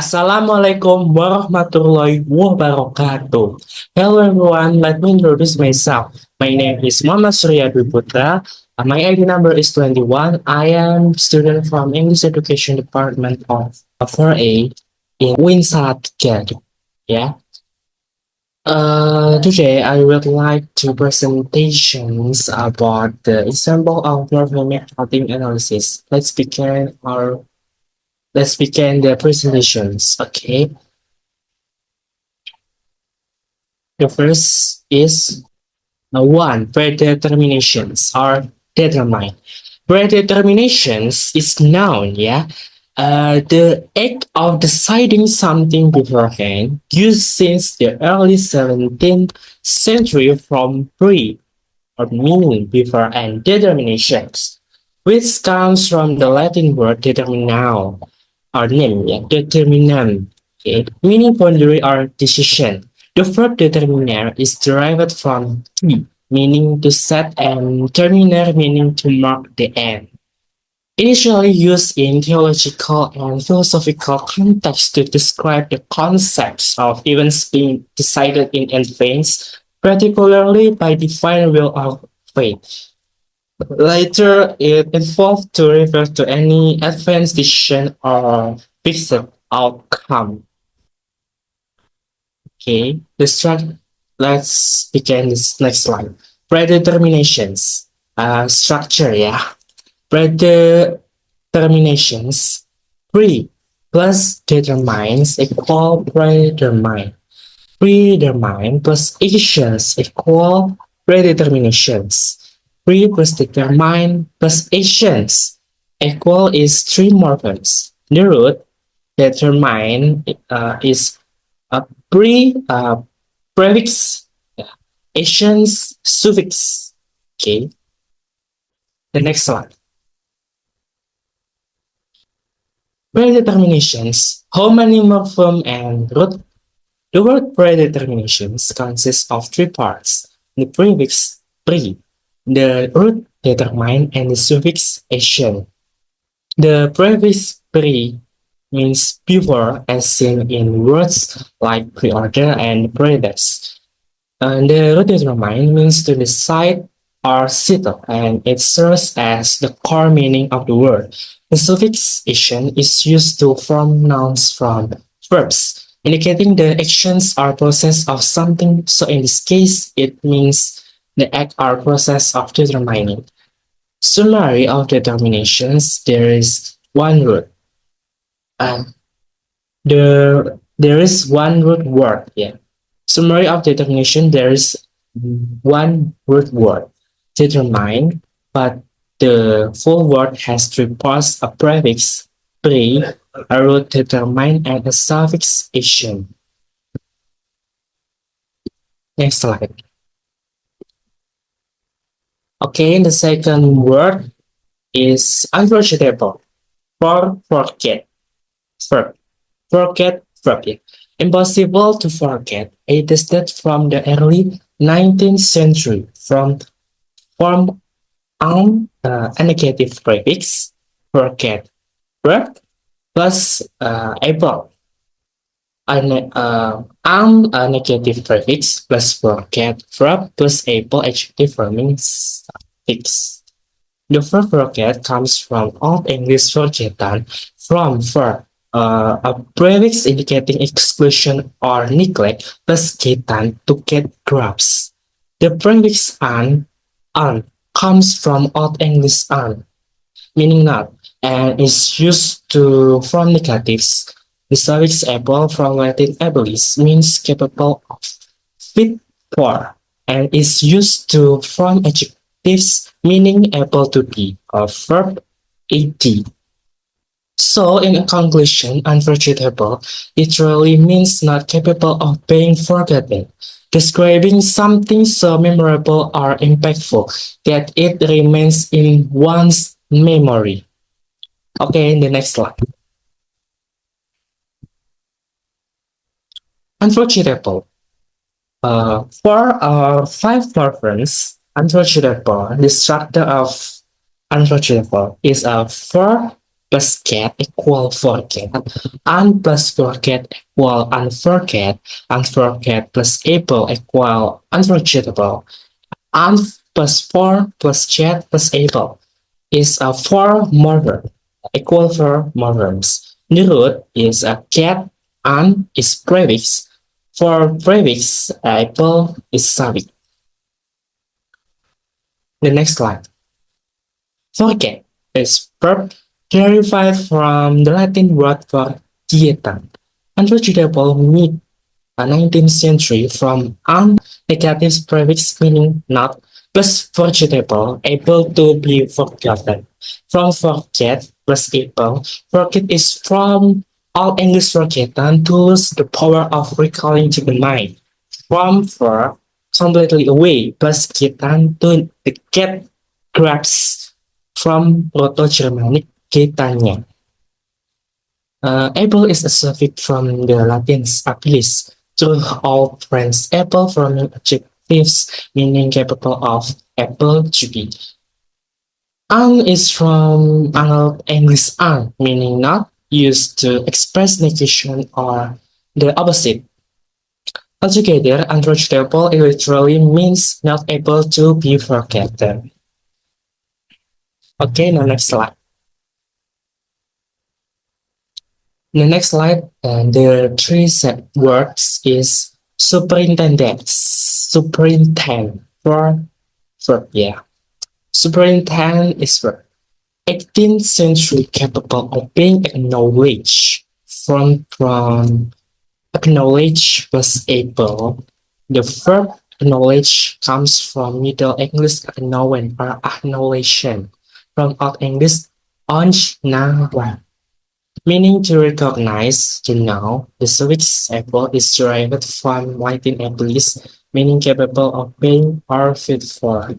Assalamualaikum warahmatullahi wabarakatuh. Hello everyone, let me introduce myself. My name is Muhammad Surya Dwi Putra. My ID number is 21. I am student from English Education Department of 4A in UIN Salatiga. Yeah. Today I would like to presentations about the example of morphemic coding analysis. Let's begin the presentations. Okay. The first is one predeterminations are determined. Predeterminations is noun, yeah. The act of deciding something beforehand, used since the early 17th century from pre or meaning before and determinations, which comes from the Latin word determinao or name, yeah, determinant, okay, meaning boundary or decision. The verb determiner is derived from "t", meaning to set, and terminer, meaning to mark the end. Initially used in theological and philosophical contexts to describe the concepts of events being decided in advance, particularly by divine will of fate. Later, it evolved to refer to any advanced decision or fixed outcome. Okay, let's begin this next slide. Predeterminations. Structure, yeah. Predeterminations. Pre plus determines equal predetermine. Predetermine plus actions equal predeterminations. Pre plus determine plus actions equal is three morphemes. The root determine is a prefix, yeah, actions suffix. Okay, the next one. Predeterminations, homonymorphism and root. The word predeterminations consists of three parts: the prefix pre, the root determine, and the suffix ation. The prefix pre means before, as seen in words like pre-order and previous. And the root determine means to decide or settle, and it serves as the core meaning of the word. The suffix ation is used to form nouns from verbs, indicating the actions or process of something. So in this case, it means the act or process of determining. Summary of determinations, there is one root. Um, there is one root word. Yeah. Summary of determination, there is one root word, determine, but the full word has three parts: a prefix, pre, a root determine, and a suffix ation. Next slide. Okay, the second word is unforgettable. Forget. Verb. Forget, verb. Yeah. Impossible to forget. It is that from the early 19th century from a negative prefix, forget, verb plus able. A negative prefix plus forget, verb plus able, adjective forming suffix. The verb forget comes from Old English forgetan, from verb, a prefix indicating exclusion or neglect, plus getan, to get grabs. The prefix an comes from Old English an, meaning not, and is used to form negatives. The suffix able from Latin abilis means capable of, fit for, and is used to form adjectives meaning able to be, or verb ad. So, in conclusion, unforgettable literally means not capable of being forgotten, describing something so memorable or impactful that it remains in one's memory. Okay, the next slide. Unforgettable. For our five morphemes, unforgettable, the structure of unforgettable is a verb plus get equal forget, plus forget equal unforget, unforget plus able equal unforgettable, un plus for plus get plus able is a for morphem, equal for morphems. The root is a get, un is prefix, for prefix able is suffix. The next slide. Forget is verb derived from the Latin word for dieta. Unforgettable mid 19th century from un negative prefix meaning not plus forgettable able to be forgotten. From forget plus able, forget is from Old English forgotten to lose the power of recalling to the mind. From for completely away plus getan to the get grabs from Proto-Germanic getanya. Able is a suffix from the Latin abilis. To all friends, able from adjectives meaning capable of, able to be. Un is from Old English un, meaning not, used to express negation or the opposite. Altogether, unforgettable literally means not able to be forgotten. Okay, now next slide. The next slide, the three set words is superintendent. Superintend for verb, yeah. Superintend is verb. 18th century capable of being acknowledged from acknowledge plus able. The verb acknowledge comes from Middle English acknowledge or acknowledgement, from Old English onch na wa, meaning to recognize, to know. The suffix able is derived from Latin abilis, meaning capable of being or fit for.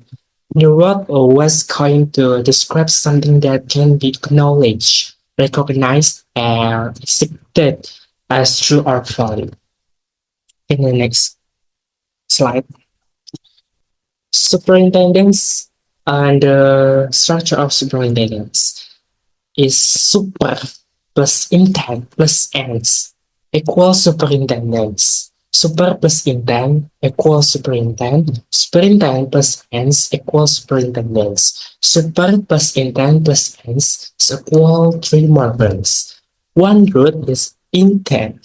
The word was coined to describe something that can be acknowledged, recognized, and accepted as true or valid. In the next slide, superintendents and the structure of superintendents is super plus intent plus ends equals superintendents. Super plus intent equals superintendent. Superintendent plus ends equals superintendents. Super plus intent plus ends is equal three morphemes. One root is intent.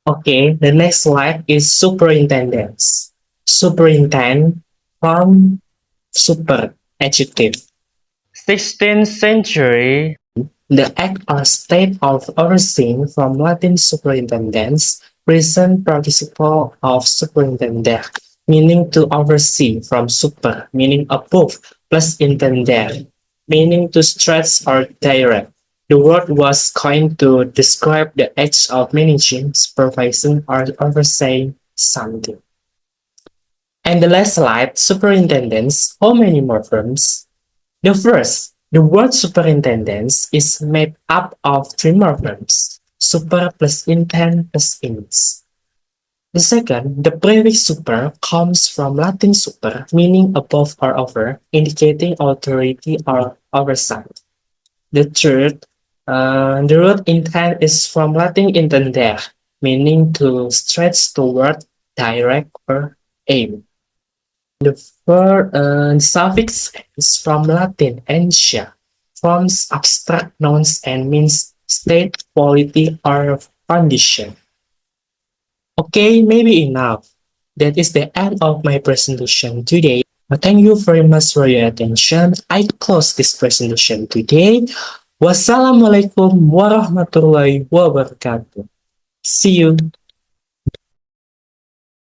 Okay, the next slide is superintendents. Superintend from super adjective. 16th century, the act or state of overseeing from Latin superintendens, present participle of superintendere, meaning to oversee, from super, meaning above, plus intendere, meaning to stretch or direct. The word was coined to describe the act of managing, supervising, or overseeing something. And the last slide, superintendents, how many morphemes? The first, the word superintendents is made up of three morphemes, super plus intent plus ins. The second, the prefix super comes from Latin super, meaning above or over, indicating authority or oversight. The third, the root intent is from Latin intendere, meaning to stretch toward, direct, or aim. The suffix is from Latin "entia", forms abstract nouns and means state, quality, or condition. Okay, maybe enough. That is the end of my presentation today. Thank you very much for your attention. I close this presentation today. Wassalamualaikum warahmatullahi wabarakatuh. See you.